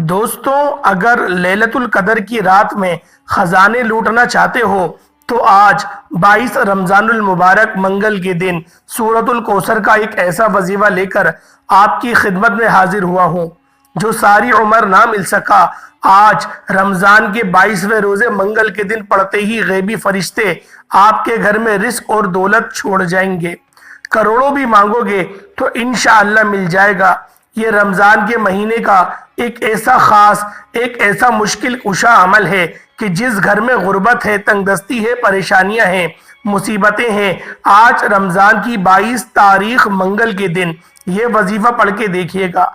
دوستوں، اگر لیلۃ القدر کی رات میں خزانے لوٹنا چاہتے ہو تو آج 22 رمضان المبارک منگل کے دن سورۃ الکوثر کا ایک ایسا وظیفہ لے کر آپ کی خدمت میں حاضر ہوا ہوں جو ساری عمر نہ مل سکا۔ آج رمضان کے 22ویں روزے منگل کے دن پڑھتے ہی غیبی فرشتے آپ کے گھر میں رزق اور دولت چھوڑ جائیں گے۔ کروڑوں بھی مانگو گے تو انشاءاللہ مل جائے گا۔ یہ رمضان کے مہینے کا ایک ایسا خاص، ایک ایسا مشکل کشا عمل ہے کہ جس گھر میں غربت ہے، تنگ دستی ہے، پریشانیاں ہیں، مصیبتیں ہیں، آج رمضان کی 22 تاریخ منگل کے دن یہ وظیفہ پڑھ کے دیکھیے گا۔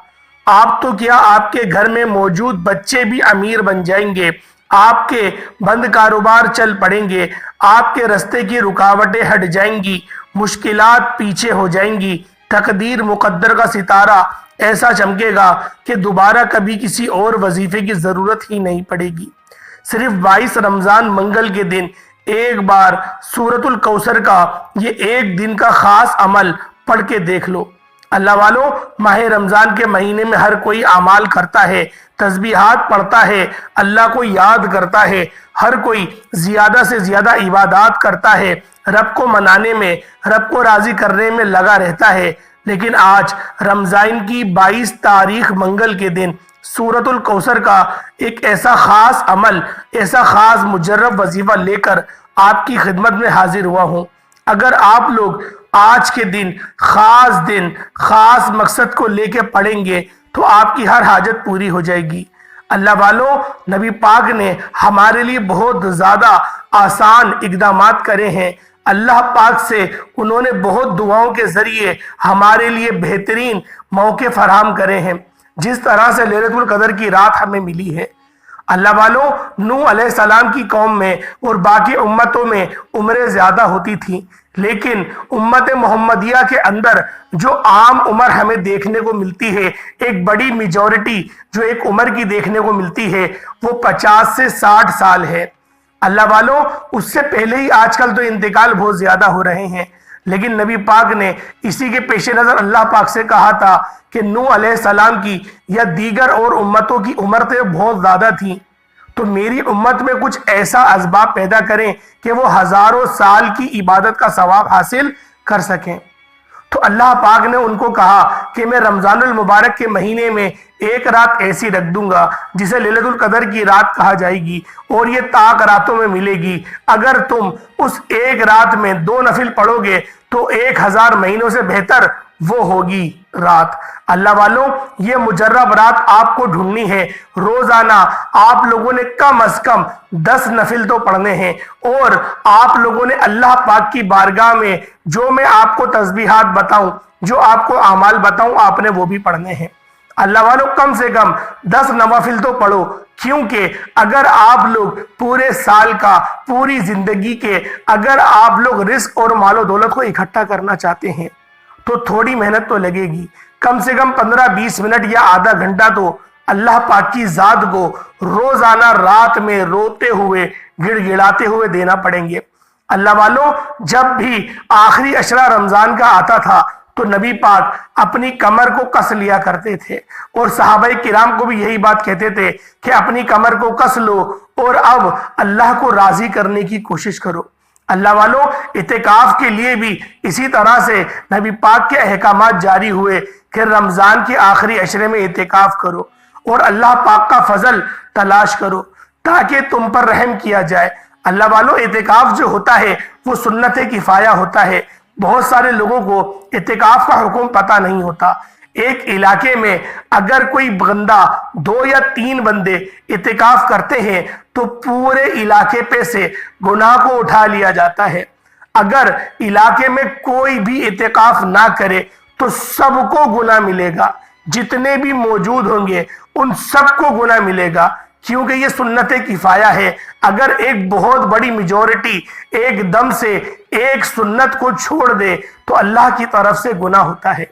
آپ تو کیا، آپ کے گھر میں موجود بچے بھی امیر بن جائیں گے، آپ کے بند کاروبار چل پڑیں گے، آپ کے رستے کی رکاوٹیں ہٹ جائیں گی، مشکلات پیچھے ہو جائیں گی، تقدیر مقدر کا ستارہ ایسا چمکے گا کہ دوبارہ کبھی کسی اور وظیفے کی ضرورت ہی نہیں پڑے گی۔ صرف 22 رمضان منگل کے دن ایک بار سورۃ الکوثر کا یہ ایک دن کا خاص عمل پڑھ کے دیکھ لو۔ اللہ والو، ماہ رمضان کے مہینے میں ہر کوئی اعمال کرتا ہے، تسبیحات پڑھتا ہے، اللہ کو یاد کرتا ہے، ہر کوئی زیادہ سے زیادہ عبادات کرتا ہے، رب کو منانے میں، رب کو راضی کرنے میں لگا رہتا ہے۔ لیکن آج رمضان کی 22 تاریخ منگل کے دن سورۃ الکوثر کا ایک ایسا خاص عمل، ایسا خاص مجرب وظیفہ لے کر آپ کی خدمت میں حاضر ہوا ہوں۔ اگر آپ لوگ آج کے دن، خاص مقصد کو لے کے پڑھیں گے تو آپ کی ہر حاجت پوری ہو جائے گی۔ اللہ والو، نبی پاک نے ہمارے لیے بہت زیادہ آسان اقدامات کرے ہیں۔ اللہ پاک سے انہوں نے بہت دعاؤں کے ذریعے ہمارے لیے بہترین موقع فراہم کرے ہیں، جس طرح سے لیلۃ القدر کی رات ہمیں ملی ہے۔ اللہ والو، نوح علیہ السلام کی قوم میں اور باقی امتوں میں عمریں زیادہ ہوتی تھیں، لیکن امت محمدیہ کے اندر جو عام عمر ہمیں دیکھنے کو ملتی ہے، ایک بڑی میجورٹی جو ایک عمر کی دیکھنے کو ملتی ہے، وہ 50 سے 60 سال ہے۔ اللہ والو، اس سے پہلے ہی آج کل تو انتقال بہت زیادہ ہو رہے ہیں، لیکن نبی پاک نے اسی کے پیش نظر اللہ پاک سے کہا تھا کہ نوح علیہ السلام کی یا دیگر اور امتوں کی عمریں بہت زیادہ تھیں، تو میری امت میں کچھ ایسا اسباب پیدا کریں کہ وہ ہزاروں سال کی عبادت کا ثواب حاصل کر سکیں۔ تو اللہ پاک نے ان کو کہا کہ میں رمضان المبارک کے مہینے میں ایک رات ایسی رکھ دوں گا جسے لیلۃ القدر کی رات کہا جائے گی، اور یہ طاق راتوں میں ملے گی۔ اگر تم اس ایک رات میں 2 نفل پڑھو گے تو 1000 مہینوں سے بہتر وہ ہوگی رات۔ اللہ والوں، یہ مجرب رات آپ کو ڈھونڈنی ہے۔ روزانہ آپ لوگوں نے کم از کم 10 نفل تو پڑھنے ہیں، اور آپ لوگوں نے اللہ پاک کی بارگاہ میں جو میں آپ کو تسبیحات بتاؤں، جو آپ کو اعمال بتاؤں، آپ نے وہ بھی پڑھنے ہیں۔ اللہ والوں، کم سے کم 10 نوافل تو پڑھو، کیونکہ اگر آپ لوگ پورے سال کا، پوری زندگی کے، اگر آپ لوگ رزق اور مال و دولت کو اکٹھا کرنا چاہتے ہیں تو تھوڑی محنت تو لگے گی۔ کم سے کم 15-20 منٹ یا آدھا گھنٹہ تو اللہ پاک کی ذات کو روزانہ رات میں روتے ہوئے، گڑ گڑاتے ہوئے دینا پڑیں گے۔ اللہ والوں، جب بھی آخری عشرہ رمضان کا آتا تھا تو نبی پاک اپنی کمر کو کس لیا کرتے تھے، اور صحابہ کرام کو بھی یہی بات کہتے تھے کہ اپنی کمر کو کس لو اور اب اللہ کو راضی کرنے کی کوشش کرو۔ اللہ والوں، اعتکاف کے لیے بھی اسی طرح سے نبی پاک کے احکامات جاری ہوئے کہ رمضان کے آخری عشرے میں اعتکاف کرو اور اللہ پاک کا فضل تلاش کرو تاکہ تم پر رحم کیا جائے۔ اللہ والوں، اعتکاف جو ہوتا ہے وہ سنت کفایہ ہوتا ہے۔ بہت سارے لوگوں کو اعتکاف کا حکم پتہ نہیں ہوتا۔ ایک علاقے میں اگر کوئی بندہ 2 یا 3 بندے اعتکاف کرتے ہیں تو پورے علاقے پہ سے گناہ کو اٹھا لیا جاتا ہے۔ اگر علاقے میں کوئی بھی اعتکاف نہ کرے تو سب کو گناہ ملے گا، جتنے بھی موجود ہوں گے ان سب کو گناہ ملے گا، کیونکہ یہ سنت کفایہ ہے۔ اگر ایک بہت بڑی میجورٹی ایک دم سے ایک سنت کو چھوڑ دے تو اللہ کی طرف سے گناہ ہوتا ہے۔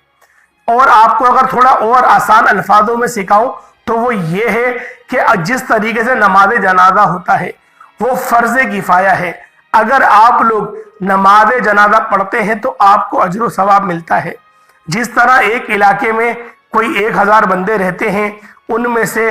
اور آپ کو اگر تھوڑا اور آسان الفاظوں میں سکھاؤں تو وہ یہ ہے کہ جس طریقے سے نماز جنازہ ہوتا ہے وہ فرض کفایہ ہے۔ اگر آپ لوگ نماز جنازہ پڑھتے ہیں تو آپ کو اجر و ثواب ملتا ہے۔ جس طرح ایک علاقے میں کوئی 1000 بندے رہتے ہیں، ان میں سے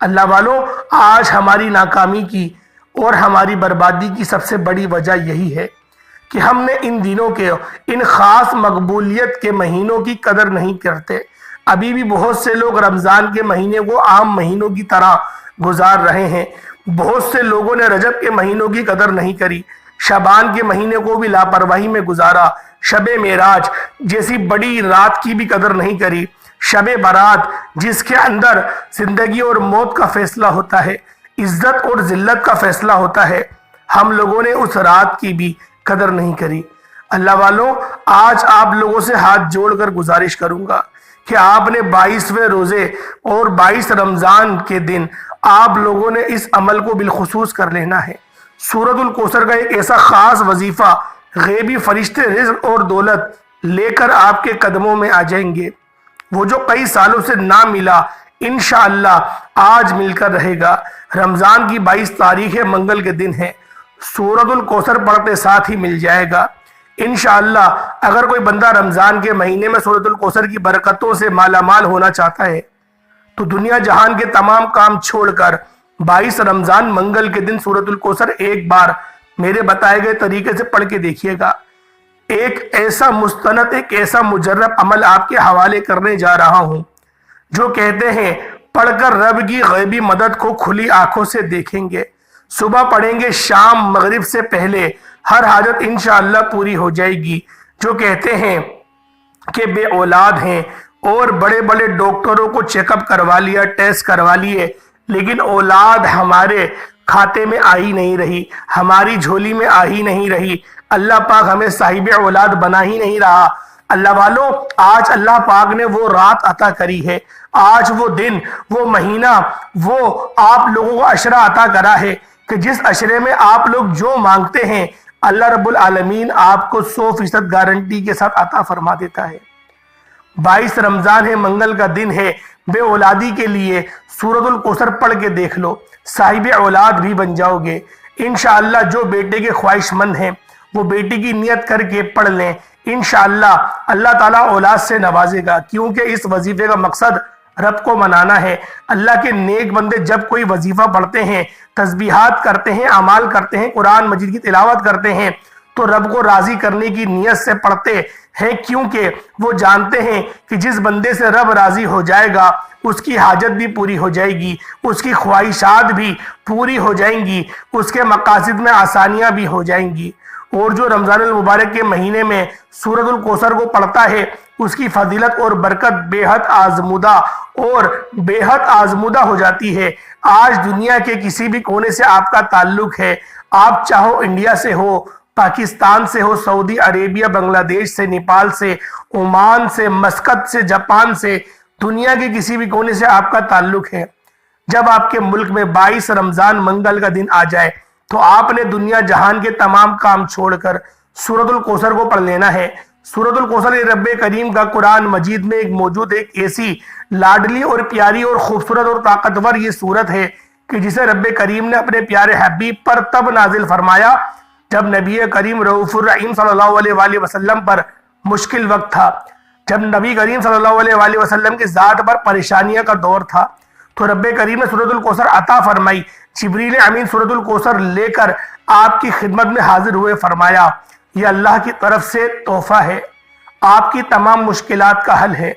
اللہ والوں، آج ہماری ناکامی کی اور ہماری بربادی کی سب سے بڑی وجہ یہی ہے کہ ہم نے ان دنوں کے ان خاص مقبولیت کے مہینوں کی قدر نہیں کرتے۔ ابھی بھی بہت سے لوگ رمضان کے مہینے کو عام مہینوں کی طرح گزار رہے ہیں۔ بہت سے لوگوں نے رجب کے مہینوں کی قدر نہیں کری، شعبان کے مہینے کو بھی لاپرواہی میں گزارا، شب معراج جیسی بڑی رات کی بھی قدر نہیں کری، شب برات جس کے اندر زندگی اور موت کا فیصلہ ہوتا ہے، عزت اور ذلت کا فیصلہ ہوتا ہے، ہم لوگوں نے اس رات کی بھی قدر نہیں کری۔ اللہ والوں، آج آپ لوگوں سے ہاتھ جوڑ کر گزارش کروں گا کہ آپ نے 22ویں روزے اور 22 رمضان کے دن آپ لوگوں نے اس عمل کو بالخصوص کر لینا ہے۔ سورۃ الکوثر کا ایک ایسا خاص وظیفہ، غیبی فرشتے رزق اور دولت لے کر آپ کے قدموں میں آ جائیں گے۔ وہ جو کئی سالوں سے نہ ملا، انشاءاللہ آج مل کر رہے گا۔ رمضان کی 22 تاریخ منگل کے دن ہے، سورۃ الکوثر پڑھتے ساتھ ہی مل جائے گا انشاءاللہ۔ اگر کوئی بندہ رمضان کے مہینے میں سورۃ الکوثر کی برکتوں سے مالا مال ہونا چاہتا ہے تو دنیا جہان کے تمام کام چھوڑ کر 22 رمضان منگل کے دن سورۃ الکوثر ایک بار میرے بتائے گئے طریقے سے پڑھ کے دیکھیے گا۔ ایک ایسا مستند، ایک ایسا مجرب عمل آپ کے حوالے کرنے جا رہا ہوں جو کہتے ہیں پڑھ کر رب کی غیبی مدد کو کھلی آنکھوں سے دیکھیں گے۔ صبح پڑھیں گے، شام مغرب سے پہلے ہر حاجت انشاءاللہ پوری ہو جائے گی۔ جو کہتے ہیں کہ بے اولاد ہیں اور بڑے بڑے ڈاکٹروں کو چیک اپ کروا لیا، ٹیسٹ کروا لیے، لیکن اولاد ہمارے کھاتے میں آ ہی نہیں رہی، ہماری جھولی میں آ ہی نہیں رہی، اللہ پاک ہمیں صاحب اولاد بنا ہی نہیں رہا۔ اللہ والوں، آج اللہ پاک نے وہ رات عطا کری ہے، آج وہ دن، وہ مہینہ، وہ آپ لوگوں کو عشرہ عطا کرا ہے کہ جس عشرے میں آپ لوگ جو مانگتے ہیں اللہ رب العالمین آپ کو 100% گارنٹی کے ساتھ عطا فرما دیتا ہے۔ 22 رمضان ہے، منگل کا دن ہے، بے اولادی کے لیے سورۃ الکوثر پڑھ کے دیکھ لو، صاحب اولاد بھی بن جاؤ گے انشاءاللہ۔ جو بیٹے کے خواہش مند ہیں وہ بیٹی کی نیت کر کے پڑھ لیں، انشاءاللہ اللہ تعالیٰ اولاد سے نوازے گا، کیونکہ اس وظیفے کا مقصد رب کو منانا ہے۔ اللہ کے نیک بندے جب کوئی وظیفہ پڑھتے ہیں، تسبیحات کرتے ہیں، اعمال کرتے ہیں، قرآن مجید کی تلاوت کرتے ہیں تو رب کو راضی کرنے کی نیت سے پڑھتے ہیں، کیونکہ وہ جانتے ہیں کہ جس بندے سے رب راضی ہو جائے گا اس کی حاجت بھی پوری ہو جائے گی، اس کی خواہشات بھی پوری ہو جائیں گی، اس کے مقاصد میں آسانیاں بھی ہو جائیں گی۔ اور جو رمضان المبارک کے مہینے میں سورۃ الکوثر کو پڑھتا ہے اس کی فضیلت اور برکت بے حد آزمودہ ہو جاتی ہے۔ آج دنیا کے کسی بھی کونے سے آپ کا تعلق ہے، آپ چاہو انڈیا سے ہو، پاکستان سے ہو، سعودی عربیہ، بنگلہ دیش سے، نیپال سے، عمان سے، مسقط سے، جاپان سے، دنیا کے کسی بھی کونے سے آپ کا تعلق ہے، جب آپ کے ملک میں 22 رمضان منگل کا دن آ جائے تو آپ نے دنیا جہان کے تمام کام چھوڑ کر سورۃ الکوثر کو پڑھ لینا ہے۔ سورۃ الکوثر رب کریم کا قرآن مجید میں ایک موجود ایک ایسی لاڈلی اور پیاری اور خوبصورت اور طاقتور یہ سورت ہے کہ جسے رب کریم نے اپنے پیارے حبیب پر تب نازل فرمایا جب نبی کریم رؤوف الرحیم صلی اللہ علیہ وآلہ وسلم پر مشکل وقت تھا، جب نبی کریم صلی اللہ علیہ وآلہ وسلم کی ذات پر پریشانیاں کا دور تھا تو رب کریم نے سورۃ الکوثر عطا فرمائی۔ جبریل امین سورۃ الکوثر لے کر آپ کی خدمت میں حاضر ہوئے، فرمایا یہ اللہ کی طرف سے تحفہ ہے، آپ کی تمام مشکلات کا حل ہے۔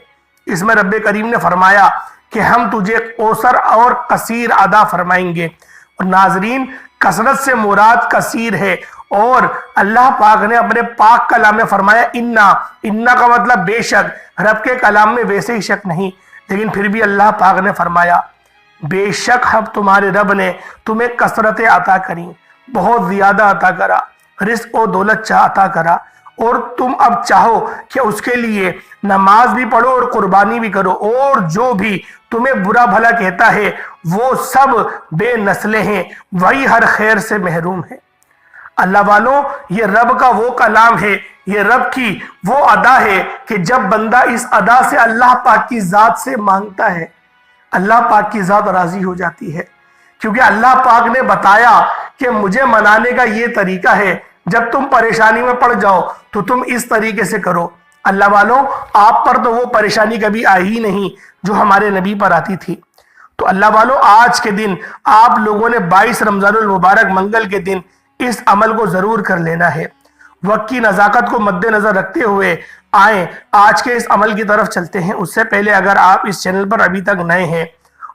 اس میں رب کریم نے فرمایا کہ ہم تجھے کوثر اور کثیر عطا فرمائیں گے۔ اور ناظرین، کثرت سے مراد کثیر ہے، اور اللہ پاک نے اپنے پاک کلام میں فرمایا انا کا مطلب بے شک، رب کے کلام میں ویسے ہی شک نہیں، لیکن پھر بھی اللہ پاک نے فرمایا بے شک ہم تمہارے رب نے تمہیں کثرت عطا کری، بہت زیادہ عطا کرا، رزق و دولت عطا کرا، اور تم اب چاہو کہ اس کے لیے نماز بھی پڑھو اور قربانی بھی کرو، اور جو بھی تمہیں برا بھلا کہتا ہے وہ سب بے نسلیں ہیں، وہی ہر خیر سے محروم ہے۔ اللہ والوں، یہ رب کا وہ کلام ہے، یہ رب کی وہ ادا ہے کہ جب بندہ اس ادا سے اللہ پاک کی ذات سے مانگتا ہے اللہ پاک کی ذات راضی ہو جاتی ہے، کیونکہ اللہ پاک نے بتایا کہ مجھے منانے کا یہ طریقہ ہے، جب تم پریشانی میں پڑ جاؤ تو تم اس طریقے سے کرو۔ اللہ والوں، آپ پر تو وہ پریشانی کبھی آئی ہی نہیں جو ہمارے نبی پر آتی تھی، تو اللہ والو آج کے دن آپ لوگوں نے 22 رمضان المبارک منگل کے دن اس عمل کو ضرور کر لینا ہے۔ وقت کی نزاکت کو مد نظر رکھتے ہوئے آئیں آج کے اس عمل کی طرف چلتے ہیں۔ اس سے پہلے اگر آپ اس چینل پر ابھی تک نئے ہیں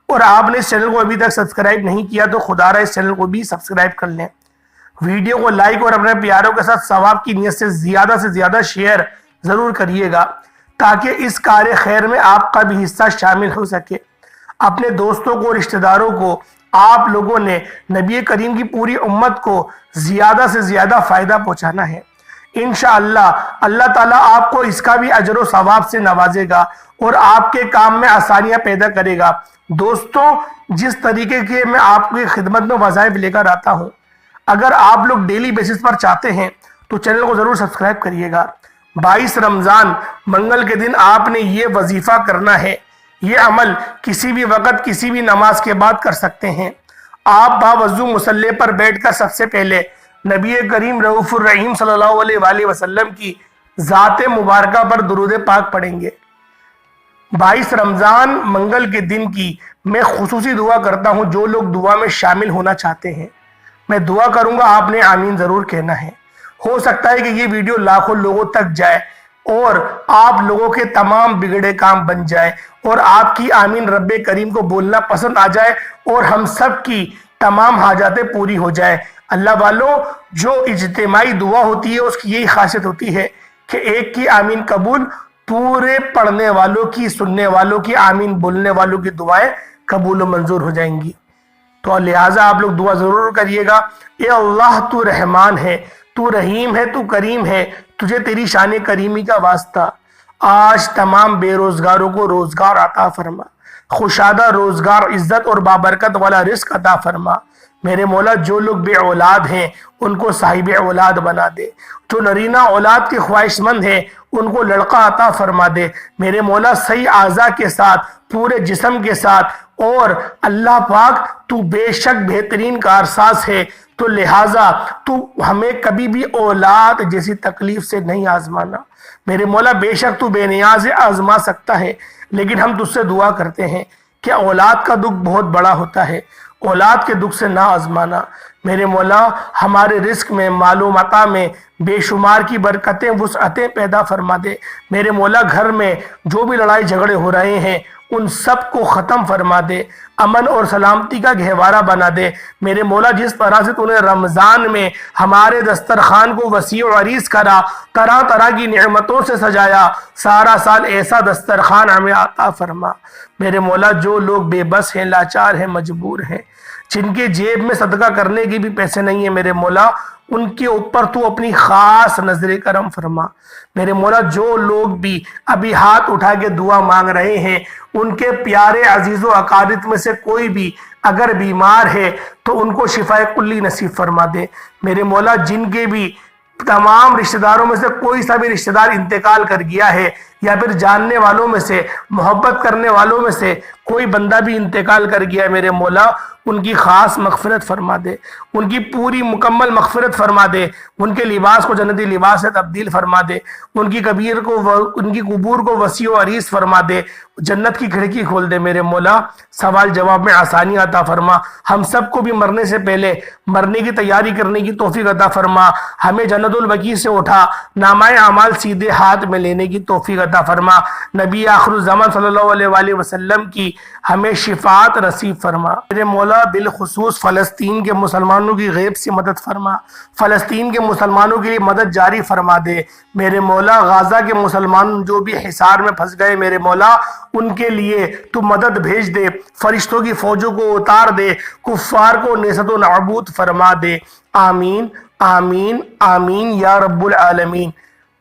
اور آپ نے اس چینل کو ابھی تک سبسکرائب نہیں کیا تو خدا را اس چینل کو بھی سبسکرائب کر لیں، ویڈیو کو لائک اور اپنے پیاروں کے ساتھ ثواب کی نیت سے زیادہ شیئر ضرور کریے گا تاکہ اس کار خیر میں آپ کا بھی حصہ شامل ہو سکے۔ اپنے دوستوں کو، رشتہ داروں کو آپ لوگوں نے نبی کریم کی پوری امت کو زیادہ سے زیادہ فائدہ پہنچانا ہے۔ انشاءاللہ اللہ تعالیٰ آپ کو اس کا بھی اجر و ثواب سے نوازے گا اور آپ کے کام میں آسانیاں پیدا کرے گا۔ دوستوں، جس طریقے کے میں آپ کی خدمت میں وظائف لے کر آتا ہوں، اگر آپ لوگ ڈیلی بیسس پر چاہتے ہیں تو چینل کو ضرور سبسکرائب کریے گا۔ 22 رمضان منگل کے دن آپ نے یہ وظیفہ کرنا ہے۔ یہ عمل کسی بھی وقت کسی بھی نماز کے بعد کر سکتے ہیں۔ آپ باوضو مصلی پر بیٹھ کر سب سے پہلے نبی کریم رؤوف الرحیم صلی اللہ علیہ وآلہ وسلم کی ذات مبارکہ پر درود پاک پڑھیں گے۔ 22 رمضان منگل کے دن کی میں خصوصی دعا کرتا ہوں۔ جو لوگ دعا میں شامل ہونا چاہتے ہیں میں دعا کروں گا، آپ نے آمین ضرور کہنا ہے۔ ہو سکتا ہے کہ یہ ویڈیو لاکھوں لوگوں تک جائے اور آپ لوگوں کے تمام بگڑے کام بن جائے اور آپ کی آمین رب کریم کو بولنا پسند آ جائے اور ہم سب کی تمام حاجاتیں پوری ہو جائے۔ اللہ والو، جو اجتماعی دعا ہوتی ہے اس کی یہی خاصیت ہوتی ہے کہ ایک کی آمین قبول، پورے پڑھنے والوں کی، سننے والوں کی، آمین بولنے والوں کی دعائیں قبول و منظور ہو جائیں گی۔ تو لہٰذا آپ لوگ دعا ضرور کریے گا۔ اے اللہ، تو رحمان ہے، تو رحیم ہے، تو کریم ہے، تجھے تیری شان کریمی کا واسطہ۔ آج تمام بے روزگاروں کو روزگار عطا فرما، خوشادہ روزگار، عزت اور بابرکت والا رزق عطا فرما۔ میرے مولا، جو لوگ بے اولاد ہیں ان کو صاحب اولاد بنا دے، جو نرینہ اولاد کے خواہش مند ہیں ان کو لڑکا عطا فرما دے۔ میرے مولا، صحیح اعضاء کے ساتھ، پورے جسم کے ساتھ، اور اللہ پاک تو بے شک بہترین کارساز ہے، تو لہٰذا تو ہمیں کبھی بھی اولاد جیسی تکلیف سے نہیں آزمانا۔ میرے مولا، بے شک تو بے نیاز ہے، آزما سکتا ہے، لیکن ہم تجھ سے دعا کرتے ہیں کہ اولاد کا دکھ بہت بڑا ہوتا ہے، اولاد کے دکھ سے نہ آزمانا۔ میرے مولا، ہمارے رزق میں، مال و متاع میں بے شمار کی برکتیں، وسعتیں پیدا فرما دے۔ میرے مولا، گھر میں جو بھی لڑائی جھگڑے ہو رہے ہیں ان سب کو ختم فرما دے، امن اور سلامتی کا گہوارہ بنا دے۔ میرے مولا، جس طرح سے تو نے رمضان میں ہمارے دسترخوان کو وسیع و عریض کرا، طرح طرح کی نعمتوں سے سجایا، سارا سال ایسا دسترخوان ہمیں عطا فرما۔ میرے مولا، جو لوگ بے بس ہیں، لاچار ہیں، مجبور ہیں، جن کے جیب میں صدقہ کرنے کے بھی پیسے نہیں ہیں، میرے مولا ان کے اوپر تو اپنی خاص نظر کرم فرما۔ میرے مولا، جو لوگ بھی ابھی ہاتھ اٹھا کے دعا مانگ رہے ہیں ان کے پیارے عزیز و اقارب میں سے کوئی بھی اگر بیمار ہے تو ان کو شفاء کلی نصیب فرما دے۔ میرے مولا، جن کے بھی تمام رشتہ داروں میں سے کوئی سا بھی رشتہ دار انتقال کر گیا ہے یا پھر جاننے والوں میں سے، محبت کرنے والوں میں سے کوئی بندہ بھی انتقال کر گیا ہے، میرے مولا ان کی خاص مغفرت فرما دے، ان کی پوری مکمل مغفرت فرما دے، ان کے لباس کو جنتی لباس سے تبدیل فرما دے، ان کی قبور کو وسیع و عریض فرما دے، جنت کی کھڑکی کھول دے۔ میرے مولا، سوال جواب میں آسانی عطا فرما۔ ہم سب کو بھی مرنے سے پہلے مرنے کی تیاری کرنے کی توفیق عطا فرما۔ ہمیں جنت البقیع سے اٹھا نامہ اعمال سیدھے ہاتھ میں لینے کی توفیق عطا فرما۔ نبی آخر الزمان صلی اللہ علیہ وآلہ وسلم کی ہمیں شفاعت نصیب فرما۔ میرے مولا، بالخصوص فلسطین کے مسلمانوں کی غیب سے مدد فرما، فلسطین کے مسلمانوں کے لیے مدد جاری فرما دے۔ میرے مولا، غزہ کے مسلمان جو بھی حصار میں پھنس گئے، میرے مولا ان کے لیے تو مدد بھیج دے، فرشتوں کی فوجوں کو اتار دے، کفار کو نیست و نابود فرما دے۔ آمین آمین آمین یا رب العالمین۔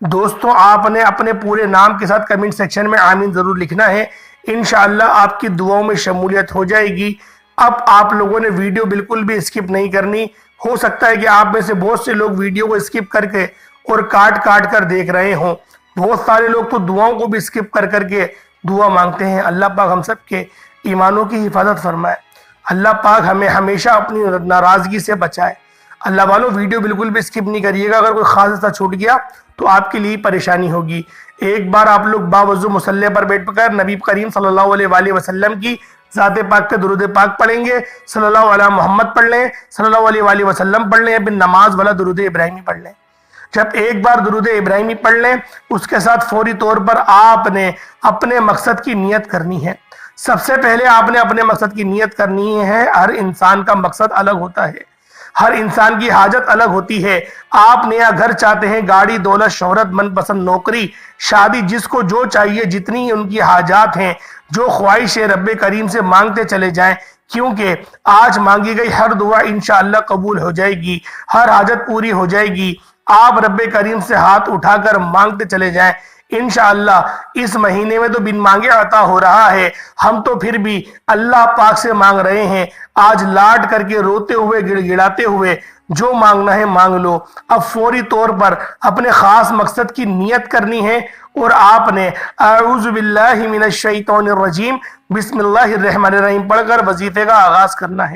دوستوں، آپ نے اپنے پورے نام کے ساتھ کمنٹ سیکشن میں آمین ضرور لکھنا ہے۔ انشاءاللہ آپ کی دعاؤں میں شمولیت ہو جائے گی۔ اب آپ لوگوں نے ویڈیو بالکل بھی اسکپ نہیں کرنی۔ ہو سکتا ہے کہ آپ میں سے بہت سے لوگ ویڈیو کو اسکپ کر کے اور کاٹ کاٹ کر دیکھ رہے ہوں، بہت سارے لوگ تو دعاؤں کو بھی اسکپ کر کر کے دعا مانگتے ہیں۔ اللہ پاک ہم سب کے ایمانوں کی حفاظت فرمائے۔ اللہ پاک ہمیں ہمیشہ اپنی ناراضگی سے بچائے۔ اللہ والوں، ویڈیو بالکل بھی اسکپ نہیں کریے گا، اگر کوئی خاص حصہ چھوٹ گیا تو آپ کے لیے پریشانی ہوگی۔ ایک بار آپ لوگ باوضو مصلی پر بیٹھ کر نبی کریم صلی اللہ علیہ وآلہ وسلم کی ذات پاک کے درود پاک پڑھیں گے، صلی اللہ علیہ محمد پڑھ لیں، صلی اللہ علیہ وآلہ وسلم پڑھ لیں، یا پھر نماز والا درود ابراہیمی پڑھ لیں۔ جب ایک بار درود ابراہیمی پڑھ لیں، اس کے ساتھ فوری طور پر آپ نے اپنے مقصد کی نیت کرنی ہے۔ سب سے پہلے آپ نے اپنے مقصد کی نیت کرنی ہے۔ ہر انسان کا مقصد الگ ہوتا ہے، ہر انسان کی حاجت الگ ہوتی ہے۔ آپ نیا گھر چاہتے ہیں، گاڑی، دولت، شہرت، من پسند نوکری، شادی، جس کو جو چاہیے، جتنی ان کی حاجات ہیں، جو خواہش ہے، رب کریم سے مانگتے چلے جائیں، کیونکہ آج مانگی گئی ہر دعا انشاءاللہ قبول ہو جائے گی، ہر حاجت پوری ہو جائے گی۔ آپ رب کریم سے ہاتھ اٹھا کر مانگتے چلے جائیں، انشاءاللہ اس مہینے میں تو بن مانگے عطا ہو رہا ہے۔ ہم تو پھر بھی اللہ پاک سے مانگ رہے ہیں، آج لاڈ کر کے روتے ہوئے، گڑ گڑاتے ہوئے، جو مانگنا ہے مانگ لو۔ اب فوری طور پر اپنے خاص مقصد کی نیت کرنی ہے، اور آپ نے اعوذ باللہ من الشیطان الرجیم بسم اللہ الرحمن الرحیم پڑھ کر وظیفے کا آغاز کرنا ہے۔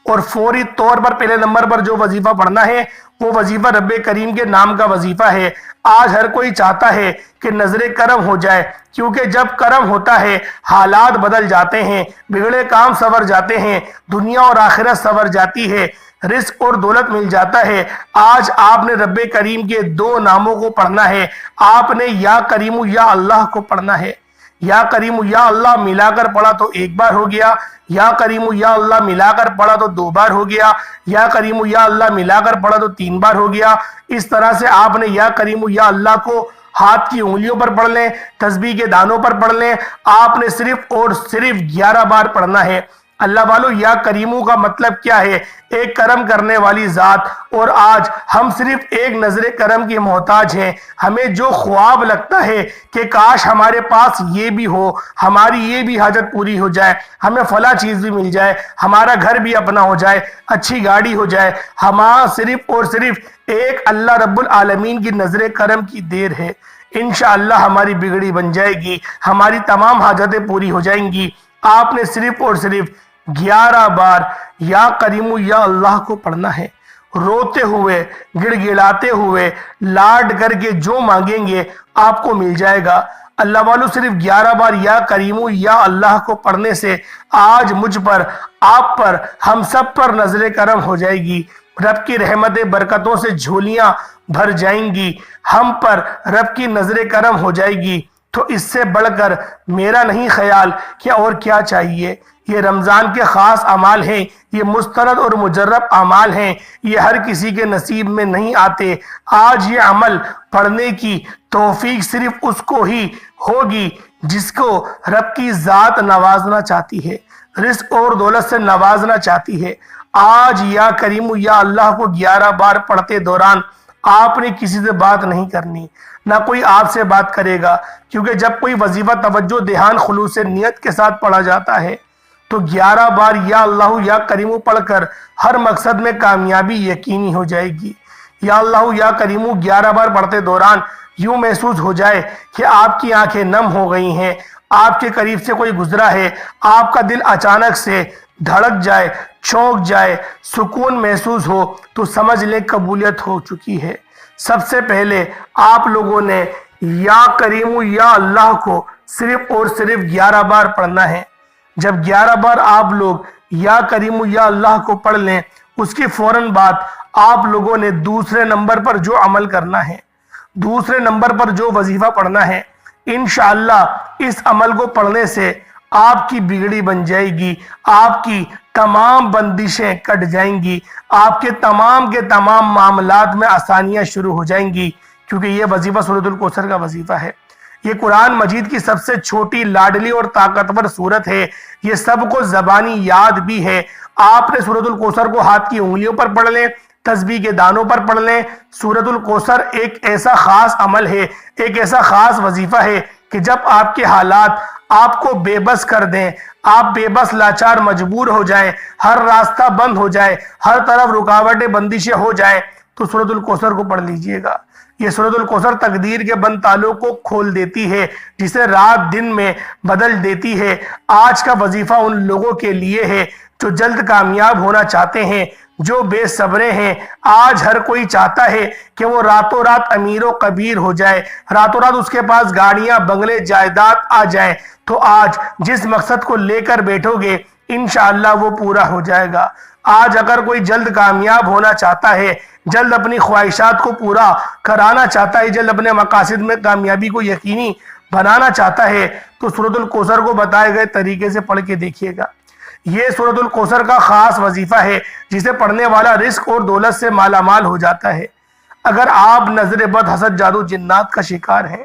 اور فوری طور پر پہلے نمبر پر جو وظیفہ پڑھنا ہے، وہ وظیفہ رب کریم کے نام کا وظیفہ ہے۔ آج ہر کوئی چاہتا ہے کہ نظر کرم ہو جائے، کیونکہ جب کرم ہوتا ہے حالات بدل جاتے ہیں، بگڑے کام سنور جاتے ہیں، دنیا اور آخرت سنور جاتی ہے، رزق اور دولت مل جاتا ہے۔ آج آپ نے رب کریم کے دو ناموں کو پڑھنا ہے۔ آپ نے یا کریم یا اللہ کو پڑھنا ہے۔ یا کریم یا اللہ ملا کر پڑھا تو ایک بار ہو گیا، یا کریم یا اللہ ملا کر پڑھا تو دو بار ہو گیا، یا کریم یا اللہ ملا کر پڑھا تو تین بار ہو گیا۔ اس طرح سے آپ نے یا کریم یا اللہ کو ہاتھ کی انگلیوں پر پڑھ لیں، تسبیح کے دانوں پر پڑھ لیں۔ آپ نے صرف اور صرف 11 بار پڑھنا ہے۔ اللہ والو، یا کریمو کا مطلب کیا ہے؟ ایک کرم کرنے والی ذات۔ اور آج ہم صرف ایک نظر کرم کی محتاج ہیں۔ ہمیں جو خواب لگتا ہے کہ کاش ہمارے پاس یہ بھی ہو، ہماری یہ بھی حاجت پوری ہو جائے، ہمیں فلاں چیز بھی مل جائے، ہمارا گھر بھی اپنا ہو جائے، اچھی گاڑی ہو جائے، ہمارا صرف اور صرف ایک اللہ رب العالمین کی نظر کرم کی دیر ہے۔ انشاءاللہ ہماری بگڑی بن جائے گی، ہماری تمام حاجتیں پوری ہو جائیں گی۔ آپ نے صرف اور صرف 11 بار یا کریم یا اللہ کو پڑھنا ہے، روتے ہوئے، گڑ گڑاتے ہوئے، لاڈ کر کے جو مانگیں گے آپ کو مل جائے گا۔ اللہ والو، صرف 11 بار یا کریم یا اللہ کو پڑھنے سے آج مجھ پر، آپ پر، ہم سب پر نظر کرم ہو جائے گی۔ رب کی رحمت برکتوں سے جھولیاں بھر جائیں گی، ہم پر رب کی نظر کرم ہو جائے گی۔ تو اس سے بڑھ کر میرا نہیں خیال کہ اور کیا چاہیے۔ یہ رمضان کے خاص اعمال ہیں، یہ مستند اور مجرب اعمال ہیں، یہ ہر کسی کے نصیب میں نہیں آتے۔ آج یہ عمل پڑھنے کی توفیق صرف اس کو ہی ہوگی جس کو رب کی ذات نوازنا چاہتی ہے، رزق اور دولت سے نوازنا چاہتی ہے۔ آج یا کریم یا اللہ کو 11 بار پڑھتے دوران آپ نے کسی سے بات نہیں کرنی، نہ کوئی آپ سے بات کرے گا، کیونکہ جب کوئی وظیفہ توجہ، دھیان، خلوص نیت کے ساتھ پڑھا جاتا ہے تو 11 بار یا اللہ یا کریم پڑھ کر ہر مقصد میں کامیابی یقینی ہو جائے گی۔ یا اللہ یا کریم 11 بار پڑھتے دوران یوں محسوس ہو جائے کہ آپ کی آنکھیں نم ہو گئی ہیں، آپ کے قریب سے کوئی گزرا ہے، آپ کا دل اچانک سے دھڑک جائے، چونک جائے، سکون محسوس ہو، تو سمجھ لیں قبولیت ہو چکی ہے۔ سب سے پہلے آپ لوگوں نے یا کریم یا اللہ کو صرف اور صرف 11 بار پڑھنا ہے۔ جب 11 بار آپ لوگ یا کریم یا اللہ کو پڑھ لیں، اس کی فوراً بعد آپ لوگوں نے دوسرے نمبر پر جو عمل کرنا ہے، دوسرے نمبر پر جو وظیفہ پڑھنا ہے، انشاءاللہ اس عمل کو پڑھنے سے آپ کی بگڑی بن جائے گی، آپ کی تمام بندشیں کٹ جائیں گی، آپ کے تمام معاملات میں آسانیاں شروع ہو جائیں گی، کیونکہ یہ وظیفہ سورۃ الکوثر کا وظیفہ ہے۔ یہ قرآن مجید کی سب سے چھوٹی، لاڈلی اور طاقتور سورت ہے۔ یہ سب کو زبانی یاد بھی ہے۔ آپ نے سورۃ الکوثر کو ہاتھ کی انگلیوں پر پڑھ لیں، تسبیح کے دانوں پر پڑھ لیں۔ سورۃ الکوثر ایک ایسا خاص عمل ہے، ایک ایسا خاص وظیفہ ہے کہ جب آپ کے حالات آپ کو بے بس کر دیں، آپ بے بس، لاچار، مجبور ہو جائیں، ہر راستہ بند ہو جائے، ہر طرف رکاوٹیں، بندشیں ہو جائیں، تو سورۃ الکوثر کو پڑھ لیجئے گا۔ یہ سورۃ الکوثر تقدیر کے بند تالوں کو کھول دیتی ہے، جسے رات دن میں بدل دیتی ہے۔ آج کا وظیفہ ان لوگوں کے لیے ہے جو جلد کامیاب ہونا چاہتے ہیں، جو بے صبرے ہیں۔ آج ہر کوئی چاہتا ہے کہ وہ راتوں رات امیر و کبیر ہو جائے، راتوں رات اس کے پاس گاڑیاں، بنگلے، جائیداد آ جائیں۔ تو تو آج جس مقصد کو لے کر بیٹھو گے انشاءاللہ وہ پورا ہو جائے گا۔ آج اگر کوئی جلد کامیاب ہونا چاہتا ہے، جلد اپنی خواہشات کو پورا کرانا چاہتا ہے، جلد اپنے مقاصد میں کامیابی کو یقینی بنانا چاہتا ہے، تو سورۃ الکوثر کو بتائے گئے طریقے سے پڑھ کے دیکھیے گا۔ یہ سورۃ الکوثر کا خاص وظیفہ ہے جسے پڑھنے والا رزق اور دولت سے مالا مال ہو جاتا ہے۔ اگر آپ نظر بد، حسد، جادو، جنات کا شکار ہیں،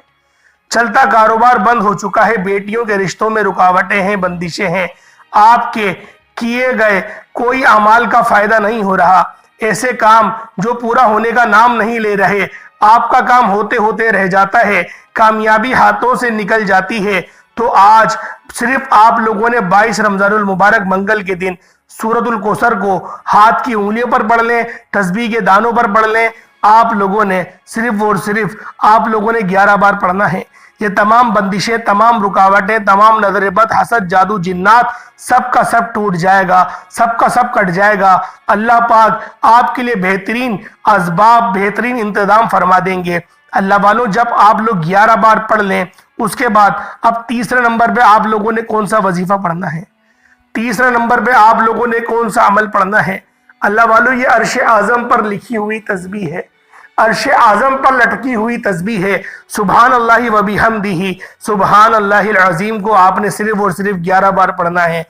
چلتا کاروبار بند ہو چکا ہے، بیٹیوں کے رشتوں میں رکاوٹیں ہیں، بندشیں ہیں، آپ کے کیے گئے کوئی اعمال کا فائدہ نہیں ہو رہا، ایسے کام جو پورا ہونے کا نام نہیں لے رہے، آپ کا کام ہوتے ہوتے رہ جاتا ہے، کامیابی ہاتھوں سے نکل جاتی ہے، تو آج صرف آپ لوگوں نے 22 رمضان المبارک منگل کے دن سورۃ الکوثر کو ہاتھ کی انگلیوں پر پڑھ لیں، تسبیح کے دانوں پر پڑھ لیں۔ آپ لوگوں نے صرف اور صرف آپ لوگوں نے 11 بار پڑھنا ہے۔ یہ تمام بندشیں، تمام رکاوٹیں، تمام نظر بد، حسد، جادو، جنات سب کا سب ٹوٹ جائے گا، سب کا سب کٹ جائے گا۔ اللہ پاک آپ کے لیے بہترین اسباب، بہترین انتظام فرما دیں گے۔ اللہ والوں، جب آپ لوگ 11 بار پڑھ لیں، اس کے بعد اب تیسرے نمبر پہ آپ لوگوں نے کون سا وظیفہ پڑھنا ہے؟ تیسرے نمبر پہ آپ لوگوں نے کون سا عمل پڑھنا ہے؟ اللہ والوں، یہ عرش اعظم پر لکھی ہوئی تسبیح ہے، عرش اعظم پر لٹکی ہوئی تسبیح ہے۔ سبحان اللہ و بحمدہ، سبحان اللہ العظیم کو آپ نے صرف اور صرف 11 بار پڑھنا ہے۔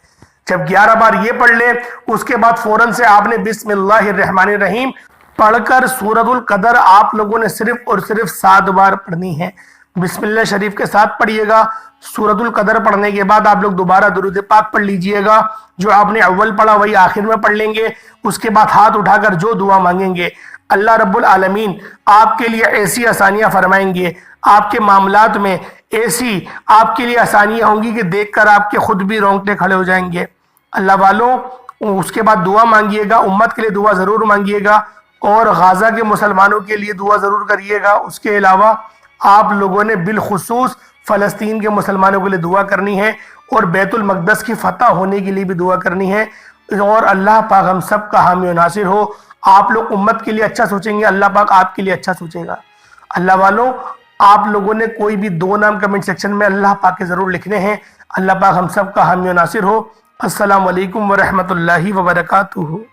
جب 11 بار یہ پڑھ لیں، اس کے بعد فوراً سے آپ نے بسم اللہ الرحمن الرحیم پڑھ کر سورۃ القدر آپ لوگوں نے صرف اور صرف 7 بار پڑھنی ہے۔ بسم اللہ شریف کے ساتھ پڑھیے گا۔ سورۃ القدر پڑھنے کے بعد آپ لوگ دوبارہ درود پاک پڑھ لیجئے گا، جو آپ نے اول پڑھا وہی آخر میں پڑھ لیں گے۔ اس کے بعد ہاتھ اٹھا کر جو دعا مانگیں گے، اللہ رب العالمین آپ کے لیے ایسی آسانیاں فرمائیں گے، آپ کے معاملات میں ایسی آپ کے لیے آسانیاں ہوں گی کہ دیکھ کر آپ کے خود بھی رونگٹے کھڑے ہو جائیں گے۔ اللہ والوں، اس کے بعد دعا مانگیے گا، امت کے لیے دعا ضرور مانگیے گا، اور غزہ کے مسلمانوں کے لیے دعا ضرور کریے گا۔ اس کے علاوہ آپ لوگوں نے بالخصوص فلسطین کے مسلمانوں کے لیے دعا کرنی ہے، اور بیت المقدس کی فتح ہونے کے لیے بھی دعا کرنی ہے، اور اللہ پاک ہم سب کا حامی و ناصر ہو۔ آپ لوگ امت کے لیے اچھا سوچیں گے، اللہ پاک آپ کے لیے اچھا سوچے گا۔ اللہ والوں، آپ لوگوں نے کوئی بھی 2 نام کمنٹ سیکشن میں اللہ پاک کے ضرور لکھنے ہیں۔ اللہ پاک ہم سب کا حامی و ناصر ہو۔ السلام علیکم ورحمۃ اللہ وبرکاتہ۔